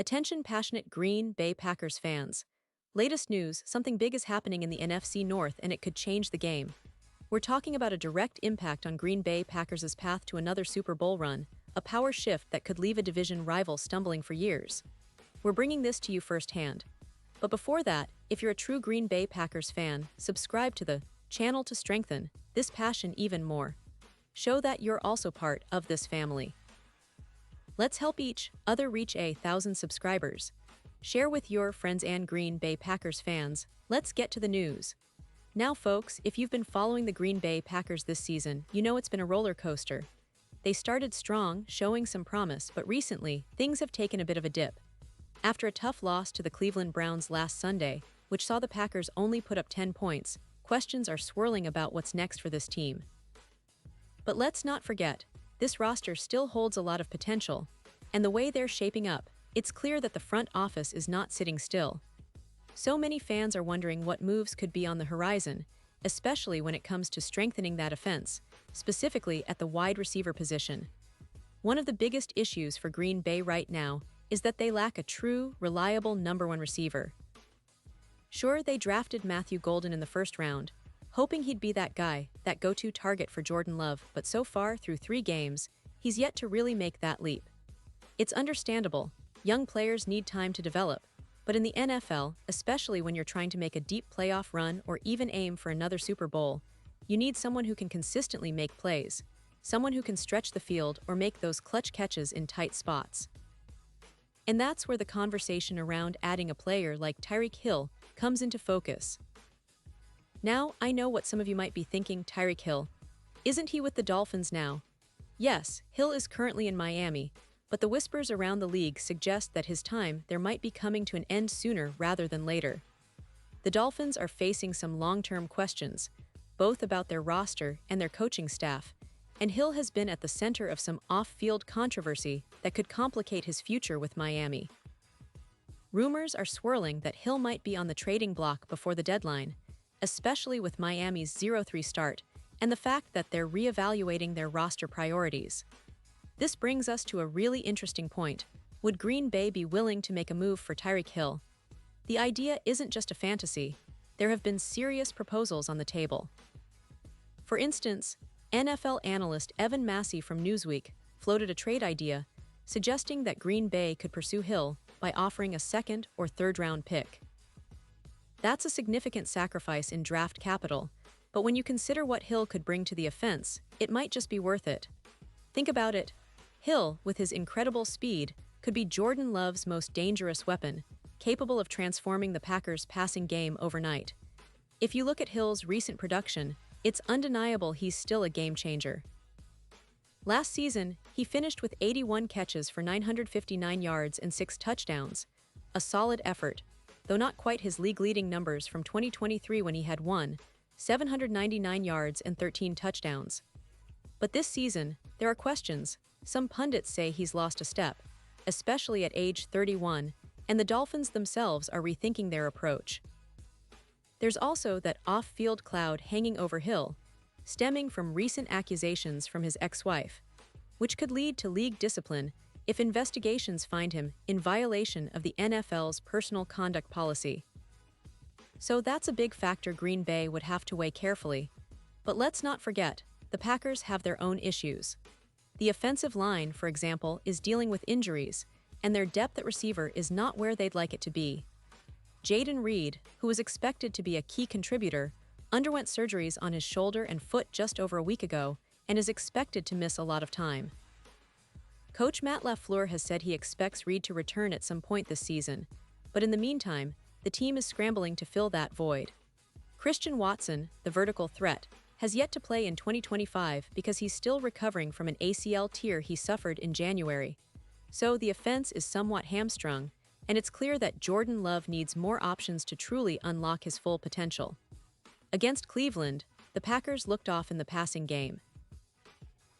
Attention passionate Green Bay Packers fans. Latest news, something big is happening in the NFC North and it could change the game. We're talking about a direct impact on Green Bay Packers' path to another Super Bowl run, a power shift that could leave a division rival stumbling for years. We're bringing this to you firsthand. But before that, if you're a true Green Bay Packers fan, subscribe to the channel to strengthen this passion even more. Show that you're also part of this family. Let's help each other reach 1,000 subscribers. Share with your friends and Green Bay Packers fans. Let's get to the news. Now folks, if you've been following the Green Bay Packers this season, you know it's been a roller coaster. They started strong, showing some promise, but recently, things have taken a bit of a dip. After a tough loss to the Cleveland Browns last Sunday, which saw the Packers only put up 10 points, questions are swirling about what's next for this team. But let's not forget, this roster still holds a lot of potential, and the way they're shaping up, it's clear that the front office is not sitting still. So many fans are wondering what moves could be on the horizon, especially when it comes to strengthening that offense, specifically at the wide receiver position. One of the biggest issues for Green Bay right now is that they lack a true, reliable number one receiver. Sure, they drafted Matthew Golden in the first round, hoping he'd be that guy, that go-to target for Jordan Love, but so far, through 3 games, he's yet to really make that leap. It's understandable, young players need time to develop, but in the NFL, especially when you're trying to make a deep playoff run or even aim for another Super Bowl, you need someone who can consistently make plays, someone who can stretch the field or make those clutch catches in tight spots. And that's where the conversation around adding a player like Tyreek Hill comes into focus. Now, I know what some of you might be thinking, Tyreek Hill. Isn't he with the Dolphins now? Yes, Hill is currently in Miami, but the whispers around the league suggest that his time there might be coming to an end sooner rather than later. The Dolphins are facing some long-term questions, both about their roster and their coaching staff, and Hill has been at the center of some off-field controversy that could complicate his future with Miami. Rumors are swirling that Hill might be on the trading block before the deadline, especially with Miami's 0-3 start and the fact that they're reevaluating their roster priorities. This brings us to a really interesting point. Would Green Bay be willing to make a move for Tyreek Hill? The idea isn't just a fantasy. There have been serious proposals on the table. For instance, NFL analyst Evan Massey from Newsweek floated a trade idea, suggesting that Green Bay could pursue Hill by offering a second or third-round pick. That's a significant sacrifice in draft capital, but when you consider what Hill could bring to the offense, it might just be worth it. Think about it. Hill, with his incredible speed, could be Jordan Love's most dangerous weapon, capable of transforming the Packers' passing game overnight. If you look at Hill's recent production, it's undeniable he's still a game-changer. Last season, he finished with 81 catches for 959 yards and 6 touchdowns. A solid effort, though not quite his league-leading numbers from 2023 when he had 799 yards and 13 touchdowns. But this season, there are questions. Some pundits say he's lost a step, especially at age 31, and the Dolphins themselves are rethinking their approach. There's also that off-field cloud hanging over Hill, stemming from recent accusations from his ex-wife, which could lead to league discipline if investigations find him in violation of the NFL's personal conduct policy. So that's a big factor Green Bay would have to weigh carefully. But let's not forget, the Packers have their own issues. The offensive line, for example, is dealing with injuries, and their depth at receiver is not where they'd like it to be. Jaden Reed, who was expected to be a key contributor, underwent surgeries on his shoulder and foot just over a week ago and is expected to miss a lot of time. Coach Matt LaFleur has said he expects Reed to return at some point this season, but in the meantime, the team is scrambling to fill that void. Christian Watson, the vertical threat, has yet to play in 2025 because he's still recovering from an ACL tear he suffered in January. So the offense is somewhat hamstrung, and it's clear that Jordan Love needs more options to truly unlock his full potential. Against Cleveland, the Packers looked off in the passing game.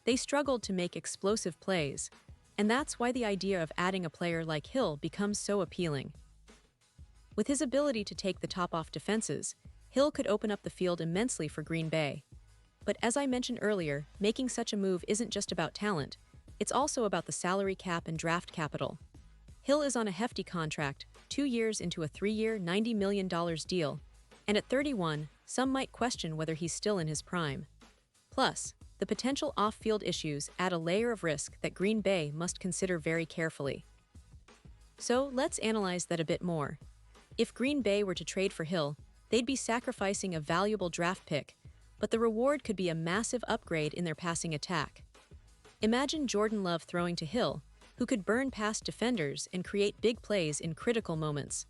They struggled to make explosive plays, and that's why the idea of adding a player like Hill becomes so appealing. With his ability to take the top off defenses, Hill could open up the field immensely for Green Bay. But as I mentioned earlier, making such a move isn't just about talent, it's also about the salary cap and draft capital. Hill is on a hefty contract, 2 years into a 3-year, $90 million deal, and at 31, some might question whether he's still in his prime. Plus, the potential off-field issues add a layer of risk that Green Bay must consider very carefully. So let's analyze that a bit more. If Green Bay were to trade for Hill, they'd be sacrificing a valuable draft pick, but the reward could be a massive upgrade in their passing attack. Imagine Jordan Love throwing to Hill, who could burn past defenders and create big plays in critical moments.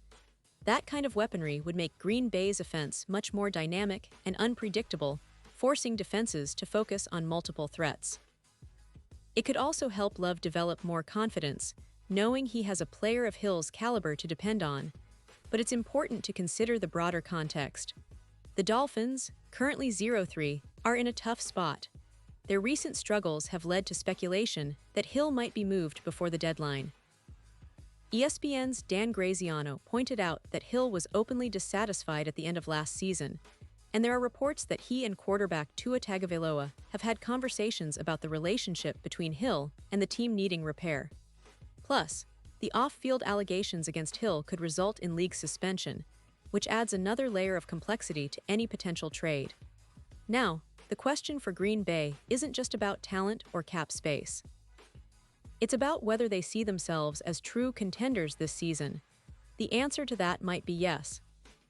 That kind of weaponry would make Green Bay's offense much more dynamic and unpredictable, forcing defenses to focus on multiple threats. It could also help Love develop more confidence, knowing he has a player of Hill's caliber to depend on. But it's important to consider the broader context. The Dolphins, currently 0-3, are in a tough spot. Their recent struggles have led to speculation that Hill might be moved before the deadline. ESPN's Dan Graziano pointed out that Hill was openly dissatisfied at the end of last season, and there are reports that he and quarterback Tua Tagovailoa have had conversations about the relationship between Hill and the team needing repair. Plus, the off-field allegations against Hill could result in league suspension, which adds another layer of complexity to any potential trade. Now, the question for Green Bay isn't just about talent or cap space. It's about whether they see themselves as true contenders this season. The answer to that might be yes.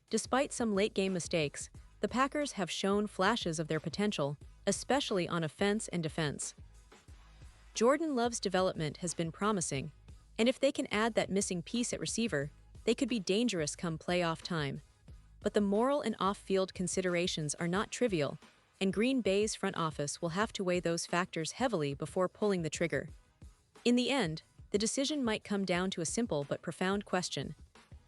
Despite some late-game mistakes, the Packers have shown flashes of their potential, especially on offense and defense. Jordan Love's development has been promising, and if they can add that missing piece at receiver, they could be dangerous come playoff time. But the moral and off-field considerations are not trivial, and Green Bay's front office will have to weigh those factors heavily before pulling the trigger. In the end, the decision might come down to a simple but profound question.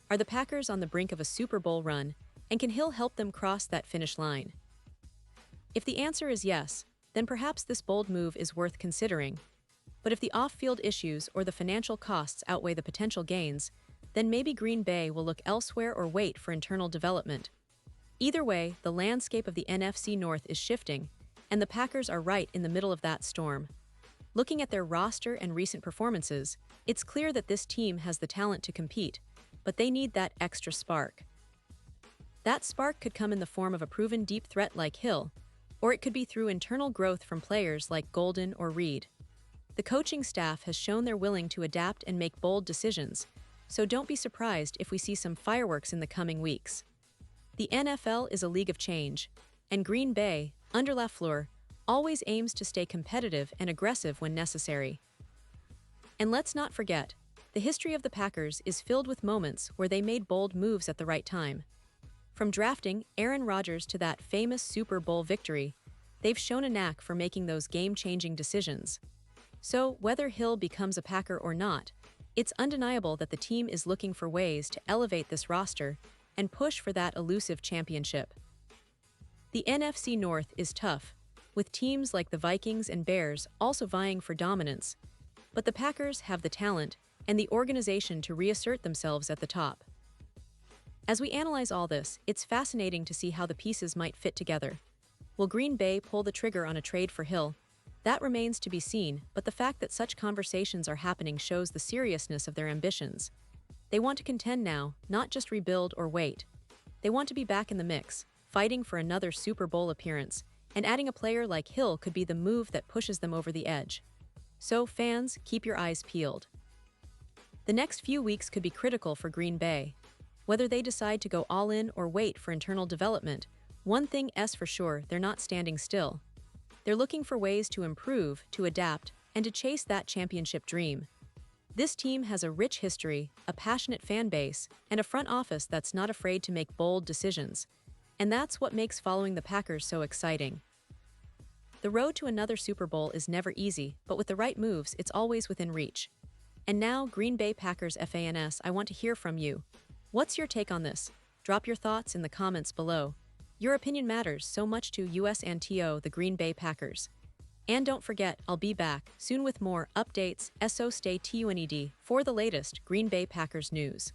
Are the Packers on the brink of a Super Bowl run, and can Hill help them cross that finish line? If the answer is yes, then perhaps this bold move is worth considering. But if the off-field issues or the financial costs outweigh the potential gains, then maybe Green Bay will look elsewhere or wait for internal development. Either way, the landscape of the NFC North is shifting, and the Packers are right in the middle of that storm. Looking at their roster and recent performances, it's clear that this team has the talent to compete, but they need that extra spark. That spark could come in the form of a proven deep threat like Hill, or it could be through internal growth from players like Golden or Reed. The coaching staff has shown they're willing to adapt and make bold decisions, so don't be surprised if we see some fireworks in the coming weeks. The NFL is a league of change, and Green Bay, under LaFleur, always aims to stay competitive and aggressive when necessary. And let's not forget, the history of the Packers is filled with moments where they made bold moves at the right time. From drafting Aaron Rodgers to that famous Super Bowl victory, they've shown a knack for making those game-changing decisions. So, whether Hill becomes a Packer or not, it's undeniable that the team is looking for ways to elevate this roster and push for that elusive championship. The NFC North is tough, with teams like the Vikings and Bears also vying for dominance, but the Packers have the talent and the organization to reassert themselves at the top. As we analyze all this, it's fascinating to see how the pieces might fit together. Will Green Bay pull the trigger on a trade for Hill? That remains to be seen, but the fact that such conversations are happening shows the seriousness of their ambitions. They want to contend now, not just rebuild or wait. They want to be back in the mix, fighting for another Super Bowl appearance, and adding a player like Hill could be the move that pushes them over the edge. So, fans, keep your eyes peeled. The next few weeks could be critical for Green Bay. Whether they decide to go all in or wait for internal development, one thing is for sure, they're not standing still. They're looking for ways to improve, to adapt, and to chase that championship dream. This team has a rich history, a passionate fan base, and a front office that's not afraid to make bold decisions. And that's what makes following the Packers so exciting. The road to another Super Bowl is never easy, but with the right moves, it's always within reach. And now, Green Bay Packers fans, I want to hear from you. What's your take on this? Drop your thoughts in the comments below. Your opinion matters so much to us and to the Green Bay Packers. And don't forget, I'll be back soon with more updates, so stay tuned for the latest Green Bay Packers news.